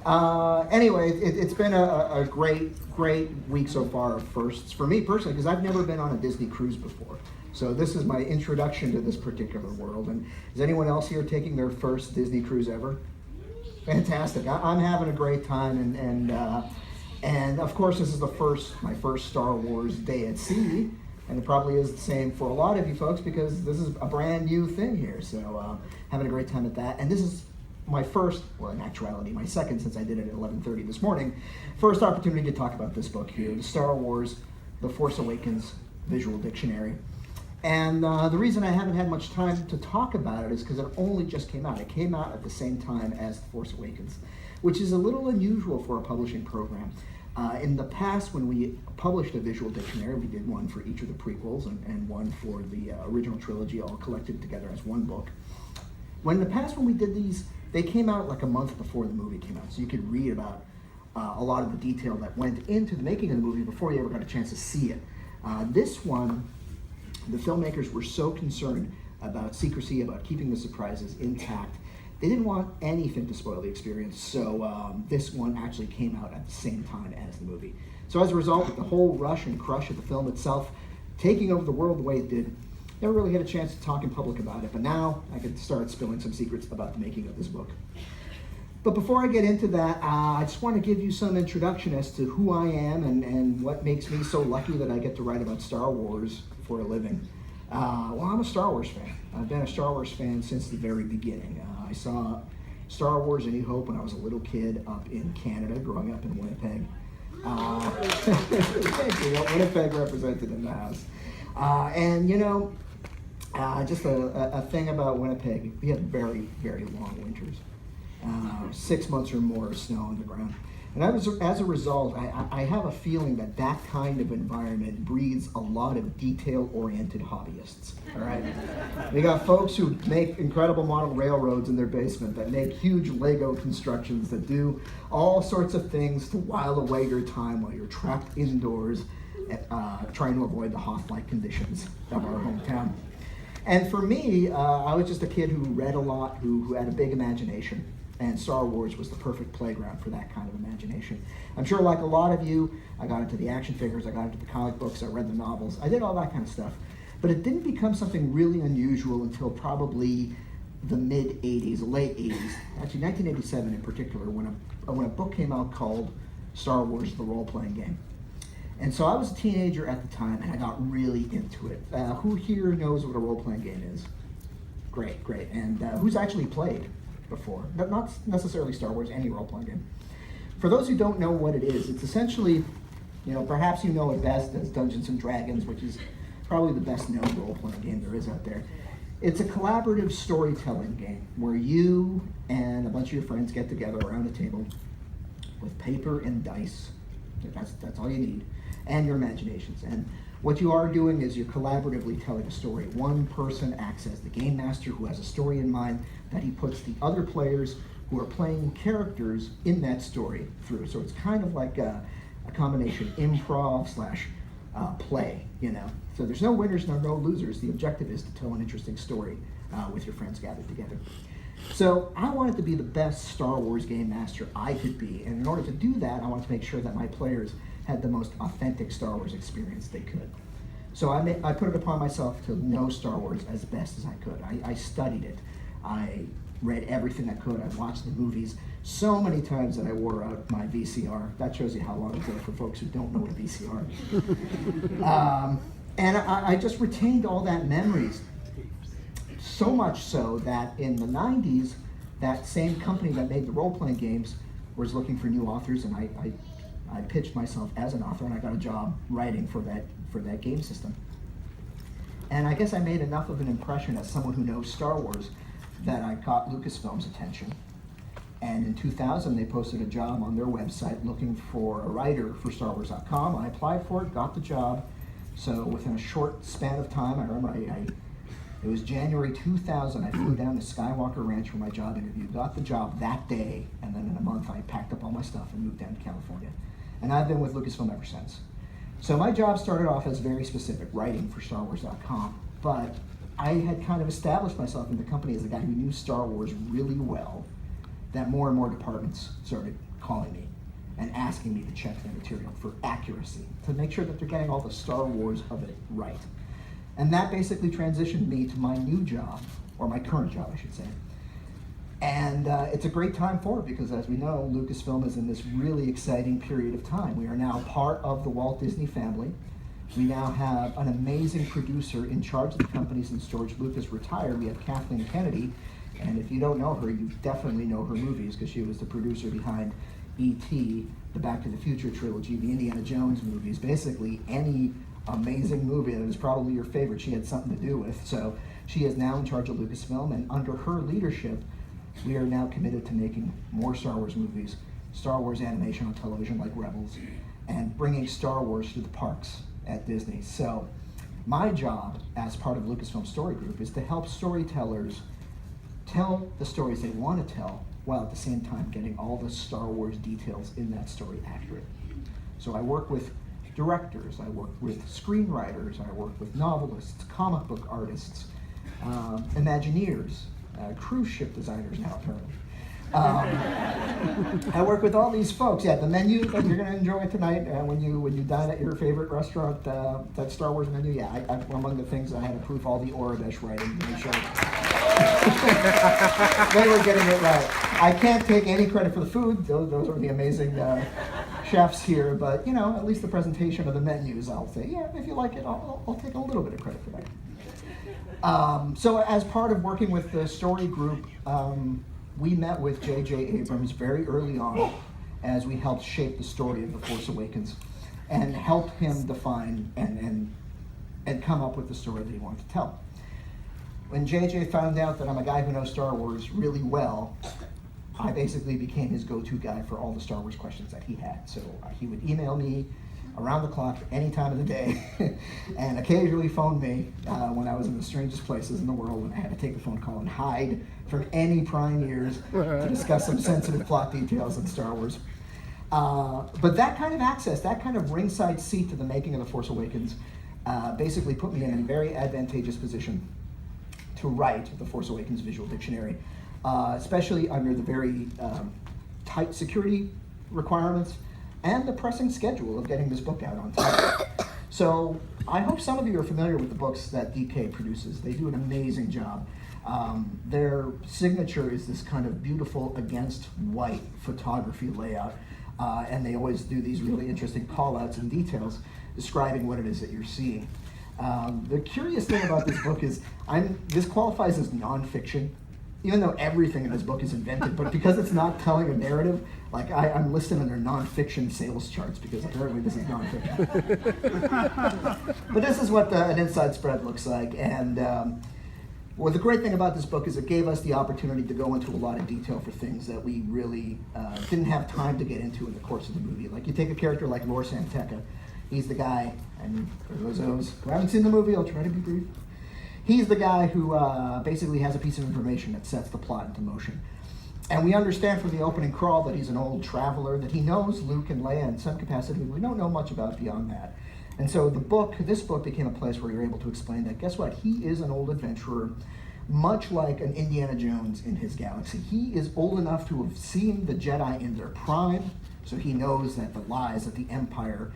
Anyway, it's been a great week so far of firsts for me personally, because I've never been on a Disney cruise before. So this is my introduction to this particular world. And is anyone else here taking their first Disney cruise ever? Fantastic! I'm having a great time, and of course this is my first Star Wars day at sea, and it probably is the same for a lot of you folks because this is a brand new thing here. So having a great time at that, and this is my first, well, in actuality, my second, since I did it at 11:30 this morning, first opportunity to talk about this book here, the Star Wars, The Force Awakens Visual Dictionary. And the reason I haven't had much time to talk about it is because it only just came out. It came out at the same time as The Force Awakens, which is a little unusual for a publishing program. In the past, when we published a visual dictionary, we did one for each of the prequels and one for the original trilogy, all collected together as one book. When in the past, when we did these, they came out like a month before the movie came out, so you could read about a lot of the detail that went into the making of the movie before you ever got a chance to see it. This one, the filmmakers were so concerned about secrecy, about keeping the surprises intact. They didn't want anything to spoil the experience, so this one actually came out at the same time as the movie. So as a result, with the whole rush and crush of the film itself taking over the world the way it did, never really had a chance to talk in public about it, but now I could start spilling some secrets about the making of this book. But before I get into that, I just want to give you some introduction as to who I am and what makes me so lucky that I get to write about Star Wars for a living. Well, I'm a Star Wars fan. I've been a Star Wars fan since the very beginning. I saw Star Wars: A New Hope when I was a little kid up in Canada, growing up in Winnipeg. Thank you. Winnipeg represented in the house. And you know, just a thing about Winnipeg, we have very, very long winters. 6 months or more of snow on the ground. And as a result, I have a feeling that kind of environment breeds a lot of detail-oriented hobbyists, all right? We got folks who make incredible model railroads in their basement, that make huge Lego constructions, that do all sorts of things to while away your time while you're trapped indoors, trying to avoid the Hoth-like conditions of our hometown. And for me, I was just a kid who read a lot, who had a big imagination. And Star Wars was the perfect playground for that kind of imagination. I'm sure like a lot of you, I got into the action figures, I got into the comic books, I read the novels, I did all that kind of stuff. But it didn't become something really unusual until probably the mid-'80s, late '80s, actually 1987 in particular, when a book came out called Star Wars: The Role-Playing Game. And so I was a teenager at the time, and I got really into it. Who here knows what a role-playing game is? Great. And who's actually played before? Not necessarily Star Wars, any role-playing game. For those who don't know what it is, it's essentially, perhaps you know it best as Dungeons & Dragons, which is probably the best known role-playing game there is out there. It's a collaborative storytelling game where you and a bunch of your friends get together around a table with paper and dice. That's all you need, and your imaginations. And what you are doing is you're collaboratively telling a story. One person acts as the game master who has a story in mind that he puts the other players who are playing characters in that story through. So it's kind of like a combination improv / play, So there's no winners, no losers. The objective is to tell an interesting story with your friends gathered together. So I wanted to be the best Star Wars game master I could be, and in order to do that, I wanted to make sure that my players had the most authentic Star Wars experience they could. So I put it upon myself to know Star Wars as best as I could. I studied it. I read everything I could. I watched the movies so many times that I wore out my VCR. That shows you how long ago for folks who don't know what a VCR is. And I just retained all that memories. So much so that in the 90s, that same company that made the role-playing games was looking for new authors, and I pitched myself as an author, and I got a job writing for that game system. And I guess I made enough of an impression as someone who knows Star Wars that I caught Lucasfilm's attention. And in 2000, they posted a job on their website looking for a writer for StarWars.com. I applied for it, got the job. So within a short span of time, I remember it was January 2000, I flew down to Skywalker Ranch for my job interview, got the job that day, and then in a month I packed up all my stuff and moved down to California. And I've been with Lucasfilm ever since. So my job started off as very specific, writing for StarWars.com, but I had kind of established myself in the company as a guy who knew Star Wars really well that more and more departments started calling me and asking me to check their material for accuracy, to make sure that they're getting all the Star Wars of it right. And that basically transitioned me to my new job, or my current job, I should say. And it's a great time forward because, as we know, Lucasfilm is in this really exciting period of time. We are now part of the Walt Disney family. We now have an amazing producer in charge of the company since George Lucas retired. We have Kathleen Kennedy, and if you don't know her, you definitely know her movies because she was the producer behind E.T., the Back to the Future trilogy, the Indiana Jones movies, basically any amazing movie that is probably your favorite, she had something to do with. So she is now in charge of Lucasfilm, and under her leadership, we are now committed to making more Star Wars movies, Star Wars animation on television like Rebels, and bringing Star Wars to the parks at Disney. So my job as part of Lucasfilm Story Group is to help storytellers tell the stories they want to tell while at the same time getting all the Star Wars details in that story accurate. So I work with directors, I work with screenwriters, I work with novelists, comic book artists, Imagineers, cruise ship designers now apparently. I work with all these folks. Yeah, the menu that you're going to enjoy tonight when you dine at your favorite restaurant, that Star Wars menu. Yeah, among the things I had to proof all the Orabesh writing to make sure they were getting it right. I can't take any credit for the food. Those are the amazing chefs here, but at least the presentation of the menus, I'll say, yeah, if you like it, I'll take a little bit of credit for that. So as part of working with the story group, we met with J.J. Abrams very early on as we helped shape the story of The Force Awakens and helped him define and come up with the story that he wanted to tell. When J.J. found out that I'm a guy who knows Star Wars really well, I basically became his go-to guy for all the Star Wars questions that he had. So he would email me around the clock, any time of the day, and occasionally phone me when I was in the strangest places in the world when I had to take the phone call and hide from any prying ears to discuss some sensitive plot details in Star Wars. But that kind of access, that kind of ringside seat to the making of The Force Awakens basically put me in a very advantageous position to write The Force Awakens Visual Dictionary, especially under the very tight security requirements and the pressing schedule of getting this book out on time. So I hope some of you are familiar with the books that DK produces. They do an amazing job. Their signature is this kind of beautiful against white photography layout, and they always do these really interesting call-outs and details describing what it is that you're seeing. The curious thing about this book is this qualifies as nonfiction, even though everything in this book is invented, but because it's not telling a narrative, like I'm listed under nonfiction sales charts because apparently this is nonfiction. But this is what an inside spread looks like, and well, the great thing about this book is it gave us the opportunity to go into a lot of detail for things that we really didn't have time to get into in the course of the movie. Like you take a character like Lor Santeca, he's the guy, and for those who haven't seen the movie, I'll try to be brief. He's the guy who basically has a piece of information that sets the plot into motion. And we understand from the opening crawl that he's an old traveler, that he knows Luke and Leia in some capacity. We don't know much about beyond that. And so this book became a place where you're able to explain that, guess what, he is an old adventurer, much like an Indiana Jones in his galaxy. He is old enough to have seen the Jedi in their prime, so he knows that the lies that the Empire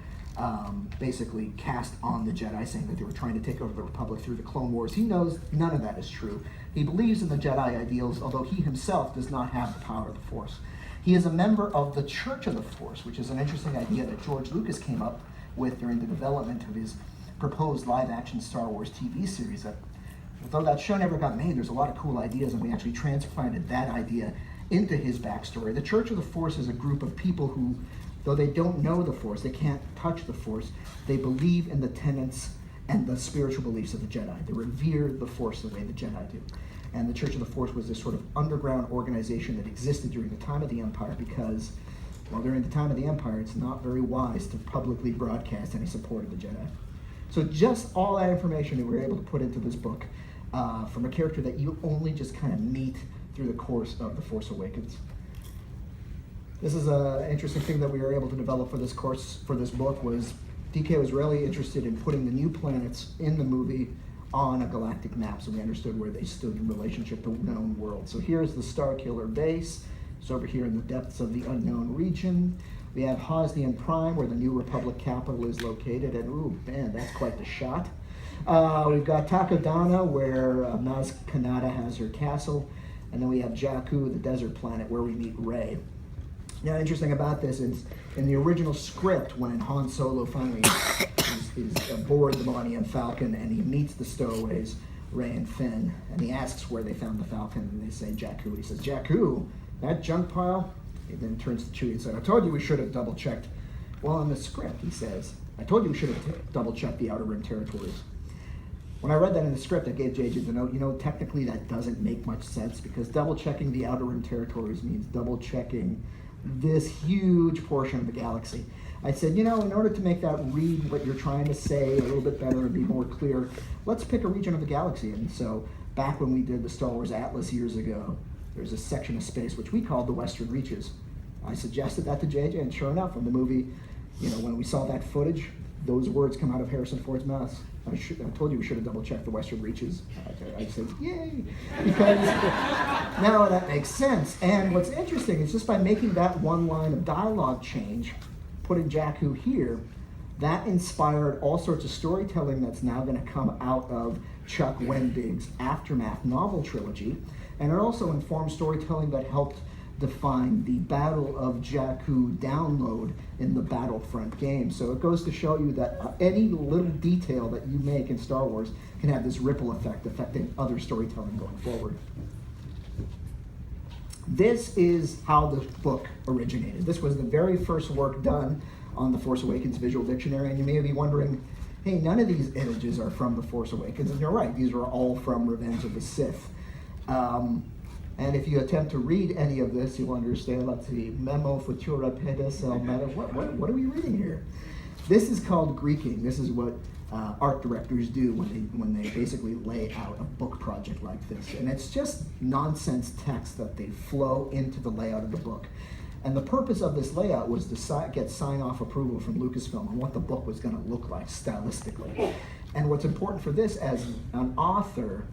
basically cast on the Jedi, saying that they were trying to take over the Republic through the Clone Wars. He knows none of that is true. He believes in the Jedi ideals, although he himself does not have the power of the Force. He is a member of the Church of the Force, which is an interesting idea that George Lucas came up with during the development of his proposed live-action Star Wars TV series. That, although that show never got made, there's a lot of cool ideas, and we actually transplanted that idea into his backstory. The Church of the Force is a group of people who, though they don't know the Force, they can't touch the Force, they believe in the tenets and the spiritual beliefs of the Jedi. They revere the Force the way the Jedi do. And the Church of the Force was this sort of underground organization that existed during the time of the Empire because, well, during the time of the Empire, it's not very wise to publicly broadcast any support of the Jedi. So just all that information that we were able to put into this book from a character that you only just kind of meet through the course of The Force Awakens. This is an interesting thing that we were able to develop for this course, for this book, was DK was really interested in putting the new planets in the movie on a galactic map so we understood where they stood in relationship to known worlds. So here's the Starkiller base. It's over here in the depths of the unknown region. We have Hosnian Prime, where the New Republic capital is located, and ooh, man, that's quite the shot. We've got Takodana, where Maz Kanata has her castle, and then we have Jakku, the desert planet, where we meet Rey. Now, interesting about this is, in the original script, when Han Solo finally is aboard the Millennium Falcon and he meets the stowaways, Rey and Finn, and he asks where they found the Falcon, and they say Jakku. He says, Jakku? That junk pile? He then turns to Chewie and says, I told you we should have double-checked. Well, in the script, he says, I told you we should have double-checked the Outer Rim territories. When I read that in the script, I gave JJ the note, technically that doesn't make much sense, because double-checking the Outer Rim territories means double-checking this huge portion of the galaxy. I said, in order to make that read what you're trying to say a little bit better and be more clear, let's pick a region of the galaxy. And so back when we did the Star Wars Atlas years ago, there's a section of space which we called the Western Reaches. I suggested that to JJ, and sure enough, in the movie, when we saw that footage, those words come out of Harrison Ford's mouth. I told you we should have double-checked the Western Reaches. I said, yay, because now that makes sense. And what's interesting is just by making that one line of dialogue change, putting Jakku here, that inspired all sorts of storytelling that's now going to come out of Chuck Wendig's Aftermath novel trilogy. And it also informed storytelling that helped define the Battle of Jakku download in the Battlefront game. So it goes to show you that any little detail that you make in Star Wars can have this ripple effect affecting other storytelling going forward. This is how the book originated. This was the very first work done on the Force Awakens visual dictionary, and you may be wondering, hey, none of these images are from the Force Awakens, and you're right, these are all from Revenge of the Sith. And if you attempt to read any of this, you'll understand, let's see, Memo Futura Pedis, what are we reading here? This is called Greeking. This is what art directors do when they basically lay out a book project like this. And it's just nonsense text that they flow into the layout of the book. And the purpose of this layout was to get sign-off approval from Lucasfilm on what the book was going to look like stylistically. And what's important for this as an author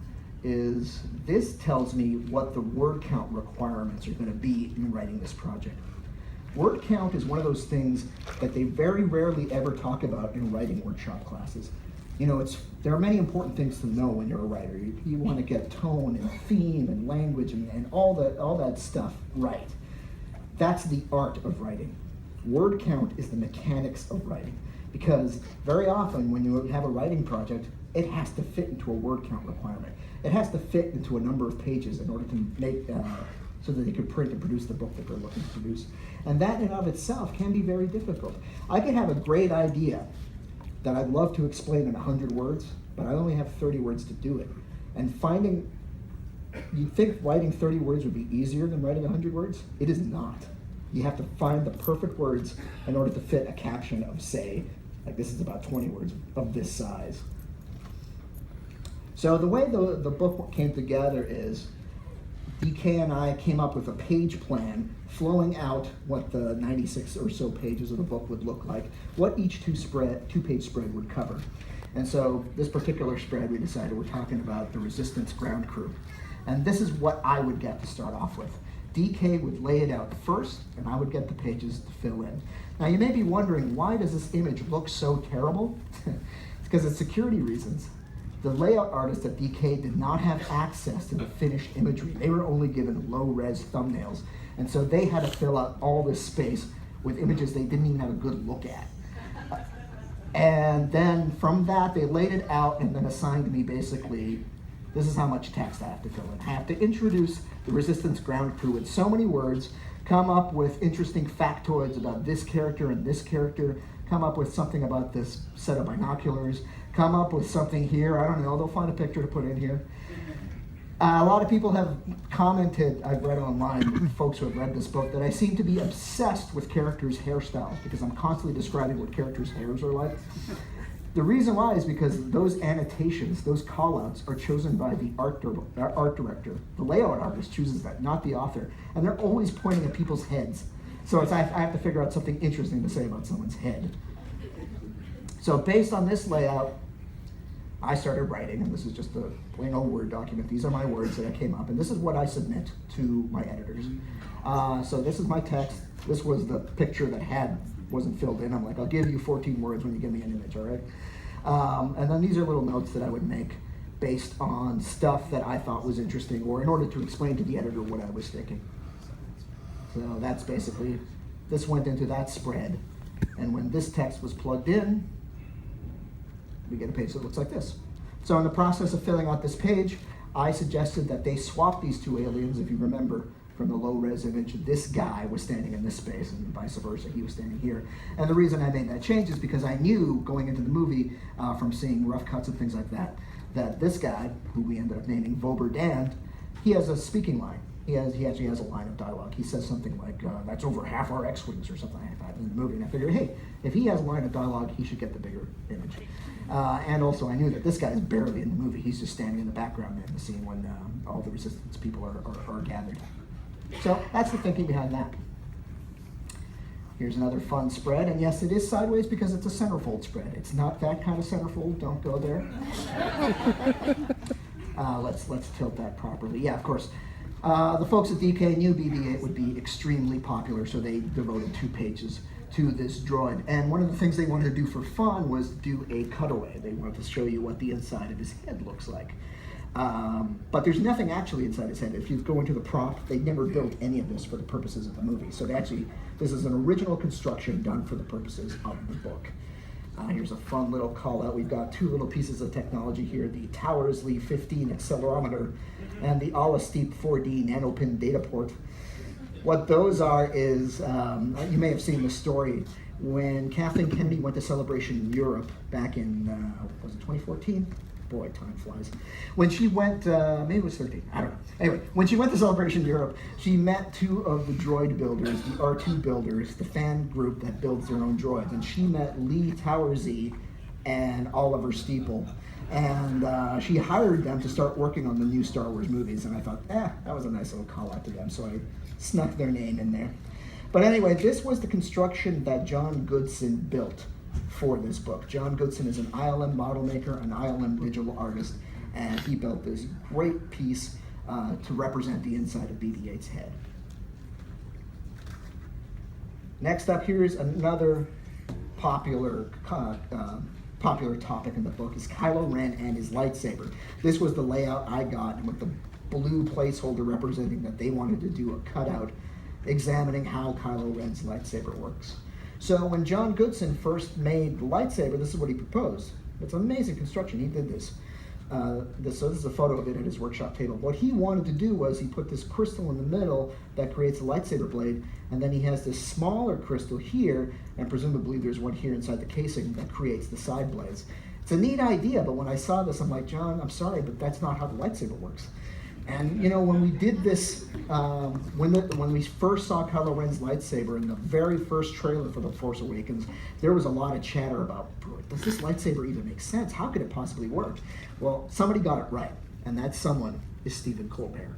is this tells me what the word count requirements are going to be in writing this project. Word count is one of those things that they very rarely ever talk about in writing workshop classes. There are many important things to know when you're a writer. You want to get tone and theme and language and all that stuff right. That's the art of writing. Word count is the mechanics of writing, because very often when you have a writing project, it has to fit into a word count requirement. It has to fit into a number of pages in order to make so that they could print and produce the book that they're looking to produce. And that in and of itself can be very difficult. I could have a great idea that I'd love to explain in 100 words, but I only have 30 words to do it. And you'd think writing 30 words would be easier than writing 100 words? It is not. You have to find the perfect words in order to fit a caption of, say, like this is about 20 words of this size. So the way the book came together is DK and I came up with a page plan flowing out what the 96 or so pages of the book would look like, what each two-page spread would cover. And so this particular spread, we decided we're talking about the Resistance ground crew. And this is what I would get to start off with. DK would lay it out first, and I would get the pages to fill in. Now you may be wondering, why does this image look so terrible? It's because of security reasons. The layout artists at DK did not have access to the finished imagery. They were only given low-res thumbnails. And so they had to fill out all this space with images they didn't even have a good look at. And then from that, they laid it out and then assigned me basically, this is how much text I have to fill in. I have to introduce the Resistance ground crew in so many words, come up with interesting factoids about this character and this character, come up with something about this set of binoculars, come up with something here, I don't know, they'll find a picture to put in here. A lot of people have commented, I've read online, folks who have read this book, that I seem to be obsessed with characters' hairstyles because I'm constantly describing what characters' hairs are like. The reason why is because those annotations, those call-outs, are chosen by the art director. The layout artist chooses that, not the author. And they're always pointing at people's heads. So I have to figure out something interesting to say about someone's head. So based on this layout, I started writing, and this is just a plain old Word document. These are my words that I came up, and this is what I submit to my editors. So this is my text. This was the picture that wasn't filled in. I'm like, I'll give you 14 words when you give me an image, all right? And then these are little notes that I would make based on stuff that I thought was interesting, or in order to explain to the editor what I was thinking. So that's basically, this went into that spread, and when this text was plugged in, we get a page that looks like this. So in the process of filling out this page, I suggested that they swap these two aliens. If you remember from the low-res image, this guy was standing in this space and vice versa, he was standing here. And the reason I made that change is because I knew going into the movie from seeing rough cuts and things like that, that this guy, who we ended up naming Vober Dan, he has a speaking line. He actually has a line of dialogue. He says something like, that's over half our X-Wings or something like that in the movie. And I figured, hey, if he has a line of dialogue, he should get the bigger image. And also I knew that this guy is barely in the movie. He's just standing in the background in the scene when all the resistance people are gathered. So that's the thinking behind that. Here's another fun spread. And yes, it is sideways because it's a centerfold spread. It's not that kind of centerfold. Don't go there. Let's tilt that properly. Yeah, of course. The folks at DK knew BB-8 would be extremely popular, so they devoted 2 pages to this droid. And one of the things they wanted to do for fun was do a cutaway. They wanted to show you what the inside of his head looks like. But there's nothing actually inside his head. If you go into the prop, they never built any of this for the purposes of the movie. So this is an original construction done for the purposes of the book. Here's a fun little call out. We've got 2 little pieces of technology here, the Towersley 15 accelerometer and the Alasteep 4D nanopin data port. What those are is, you may have seen the story, when Kathleen Kennedy went to Celebration in Europe back in, was it 2014? Boy, time flies. When she went, maybe it was 13, I don't know. Anyway, when she went to Celebration Europe, she met 2 of the droid builders, the R2 builders, the fan group that builds their own droids. And she met Lee Towersey and Oliver Steeple. And she hired them to start working on the new Star Wars movies. And I thought, that was a nice little call out to them. So I snuck their name in there. But anyway, this was the construction that John Goodson built for this book. John Goodson is an ILM model maker, an ILM digital artist, and he built this great piece to represent the inside of BB-8's head. Next up, here's another popular topic in the book is Kylo Ren and his lightsaber. This was the layout I got with the blue placeholder representing that they wanted to do a cutout examining how Kylo Ren's lightsaber works. So when John Goodson first made the lightsaber, this is what he proposed. It's an amazing construction. He did this. So this is a photo of it at his workshop table. What he wanted to do was he put this crystal in the middle that creates a lightsaber blade, and then he has this smaller crystal here, and presumably there's one here inside the casing that creates the side blades. It's a neat idea, but when I saw this, I'm like, John, I'm sorry, but that's not how the lightsaber works. And when we did this, when we first saw Kylo Ren's lightsaber in the very first trailer for The Force Awakens, there was a lot of chatter about, does this lightsaber even make sense? How could it possibly work? Well, somebody got it right, and that someone is Stephen Colbert.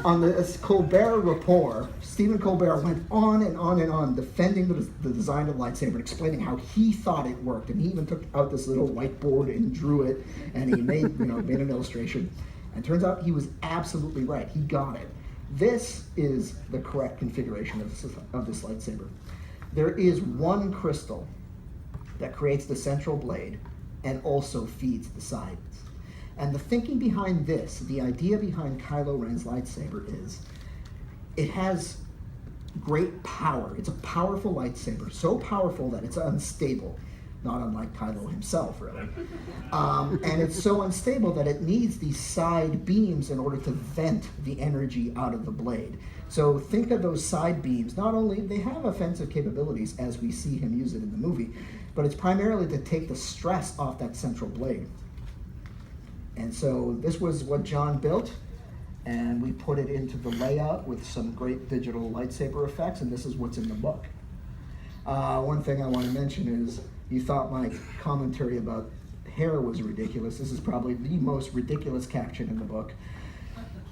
On the Colbert Report, Stephen Colbert went on and on and on defending the design of the lightsaber and explaining how he thought it worked. And he even took out this little whiteboard and drew it, and he made made an illustration. And turns out he was absolutely right. He got it. This is the correct configuration of this lightsaber. There is one crystal that creates the central blade and also feeds the sides. And the thinking behind this, the idea behind Kylo Ren's lightsaber is, it has great power. It's a powerful lightsaber, so powerful that it's unstable, not unlike Kylo himself, really. And it's so unstable that it needs these side beams in order to vent the energy out of the blade. So think of those side beams. Not only, they have offensive capabilities as we see him use it in the movie, but it's primarily to take the stress off that central blade. And so this was what John built, and we put it into the layout with some great digital lightsaber effects, and this is what's in the book. One thing I want to mention is, you thought my commentary about hair was ridiculous. This is probably the most ridiculous caption in the book.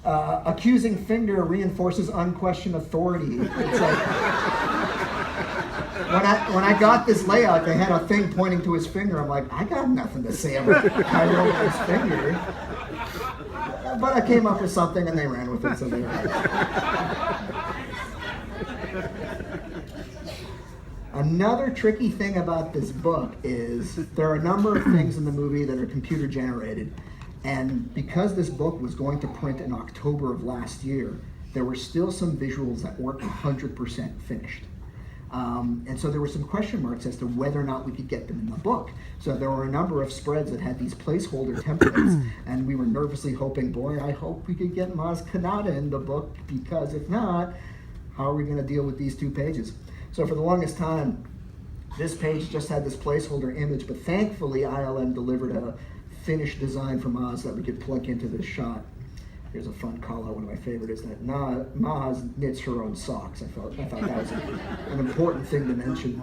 Accusing finger reinforces unquestioned authority. It's like, when I got this layout, they had a thing pointing to his finger. I'm like, I got nothing to say about Kylo Ren's finger. But I came up with something and they ran with it, so they ran. Another tricky thing about this book is there are a number of things in the movie that are computer generated. And because this book was going to print in October of last year, there were still some visuals that weren't 100% finished. And so there were some question marks as to whether or not we could get them in the book. So there were a number of spreads that had these placeholder templates, and we were nervously hoping, boy, I hope we could get Maz Kanata in the book, because if not, how are we going to deal with these 2 pages? So for the longest time, this page just had this placeholder image, but thankfully ILM delivered a finished design for Maz that we could plug into this shot. Here's a fun call out. One of my favorite is that Maz knits her own socks. I thought that was an important thing to mention.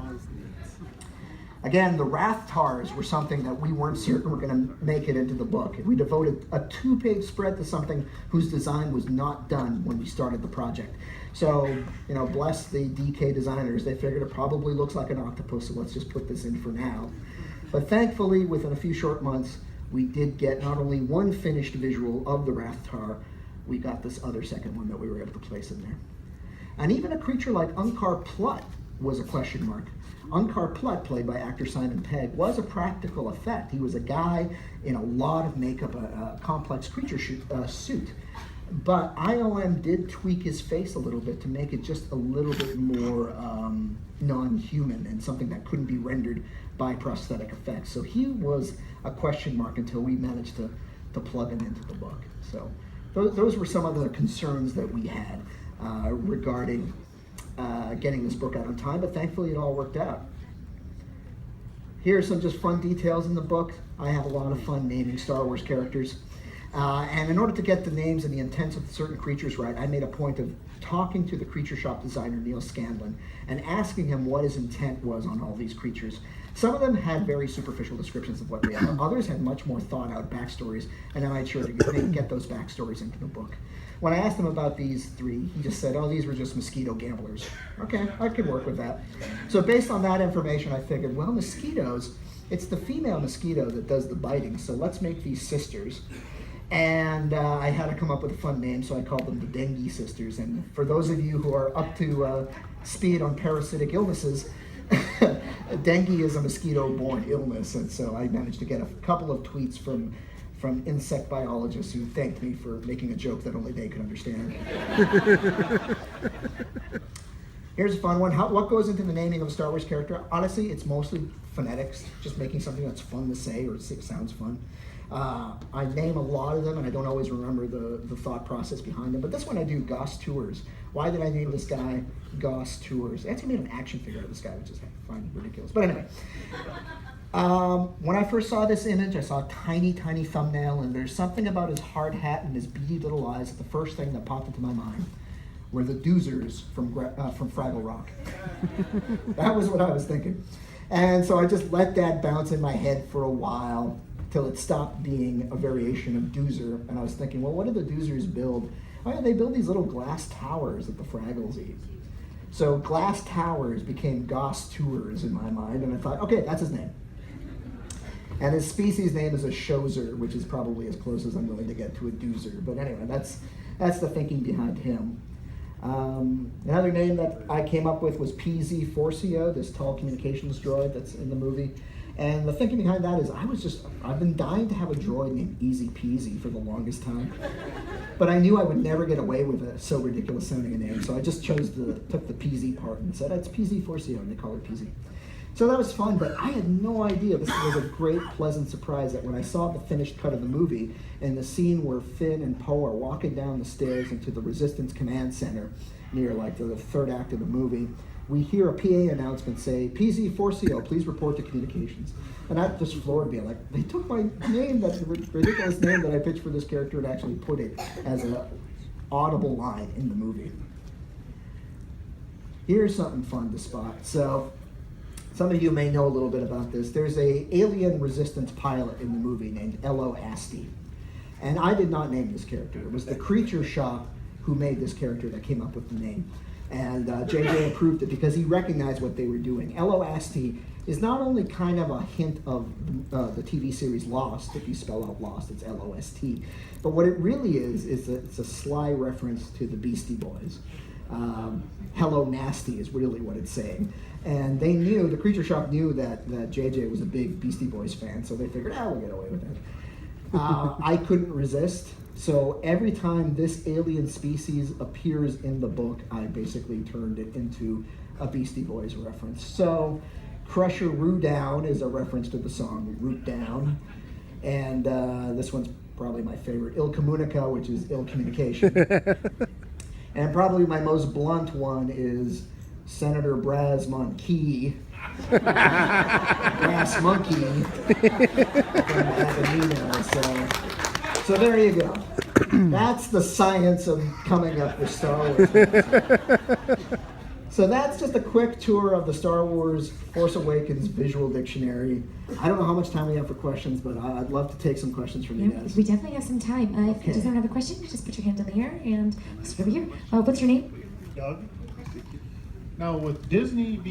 Again, the Rathtars were something that we weren't certain were going to make it into the book. We devoted a 2-page spread to something whose design was not done when we started the project. So, bless the DK designers. They figured it probably looks like an octopus, so let's just put this in for now. But thankfully, within a few short months, we did get not only one finished visual of the Rathtar, we got this other second one that we were able to place in there. And even a creature like Unkar Plutt was a question mark. Unkar Plutt, played by actor Simon Pegg, was a practical effect. He was a guy in a lot of makeup, a complex creature suit. But ILM did tweak his face a little bit to make it just a little bit more non-human and something that couldn't be rendered by prosthetic effects. So he was a question mark until we managed to plug him into the book. So those were some of the concerns that we had regarding getting this book out on time, but thankfully it all worked out. Here's some just fun details in the book. I have a lot of fun naming Star Wars characters. And in order to get the names and the intents of certain creatures right, I made a point of talking to the creature shop designer, Neil Scanlon, and asking him what his intent was on all these creatures. Some of them had very superficial descriptions of what they are. Others had much more thought-out backstories, and I made sure to get those backstories into the book. When I asked him about these 3, he just said, oh, these were just mosquito gamblers. Okay, I can work with that. So based on that information, I figured, well, mosquitoes, it's the female mosquito that does the biting, so let's make these sisters. And I had to come up with a fun name, so I called them the Dengue Sisters. And for those of you who are up to speed on parasitic illnesses, dengue is a mosquito-borne illness. And so I managed to get a couple of tweets from insect biologists who thanked me for making a joke that only they could understand. Here's a fun one. What goes into the naming of a Star Wars character? Honestly, it's mostly phonetics, just making something that's fun to say or it sounds fun. I name a lot of them, and I don't always remember the thought process behind them. But this one I do, Goss Tours. Why did I name this guy Goss Tours? I actually made an action figure of this guy, which is I find ridiculous. But anyway, when I first saw this image, I saw a tiny, tiny thumbnail, and there's something about his hard hat and his beady little eyes that the first thing that popped into my mind were the Doozers from Fraggle Rock. That was what I was thinking. And so I just let that bounce in my head for a while, till it stopped being a variation of Doozer. And I was thinking, well, what do the Doozers build? Oh yeah, they build these little glass towers that the Fraggles eat. So Glass Towers became Goss Tours in my mind, and I thought, okay, that's his name. And his species name is a Shozer, which is probably as close as I'm willing to get to a Doozer. But anyway, that's the thinking behind him. Another name that I came up with was PZ Forcio, this tall communications droid that's in the movie. And the thinking behind that is I've been dying to have a droid named Easy Peasy for the longest time. But I knew I would never get away with a so ridiculous sounding a name, so I just took the PZ part and said, it's PZ Forcio, and they call it PZ. So that was fun, but I had no idea. This was a great, pleasant surprise that when I saw the finished cut of the movie and the scene where Finn and Poe are walking down the stairs into the Resistance Command Center near like the third act of the movie, we hear a PA announcement say, PZ Forcio, please report to communications. And that just floored me. Like, they took my name, that ridiculous name that I pitched for this character, and actually put it as an audible line in the movie. Here's something fun to spot. So, some of you may know a little bit about this. There's a alien resistance pilot in the movie named Elo Asti. And I did not name this character. It was the creature shop who made this character that came up with the name. And JJ approved it because he recognized what they were doing. LOST is not only kind of a hint of the TV series Lost. If you spell out Lost, it's LOST. But what it really is it's a sly reference to the Beastie Boys. Hello Nasty is really what it's saying. And they knew, the Creature Shop knew that JJ was a big Beastie Boys fan, so they figured, we'll get away with it. I couldn't resist. So every time this alien species appears in the book, I basically turned it into a Beastie Boys reference. So Crusher Roo Down is a reference to the song Root Down. And this one's probably my favorite, Il Comunica, which is ill communication. And probably my most blunt one is Senator Braz Monkey. Brass Monkey from Avenida. So there you go. That's the science of coming up with Star Wars. So that's just a quick tour of the Star Wars Force Awakens visual dictionary. I don't know how much time we have for questions, but I'd love to take some questions from you guys. We definitely have some time. Okay. If anyone have a question, just put your hand in the air and we'll sit over here. What's your name? Doug. Now with Disney being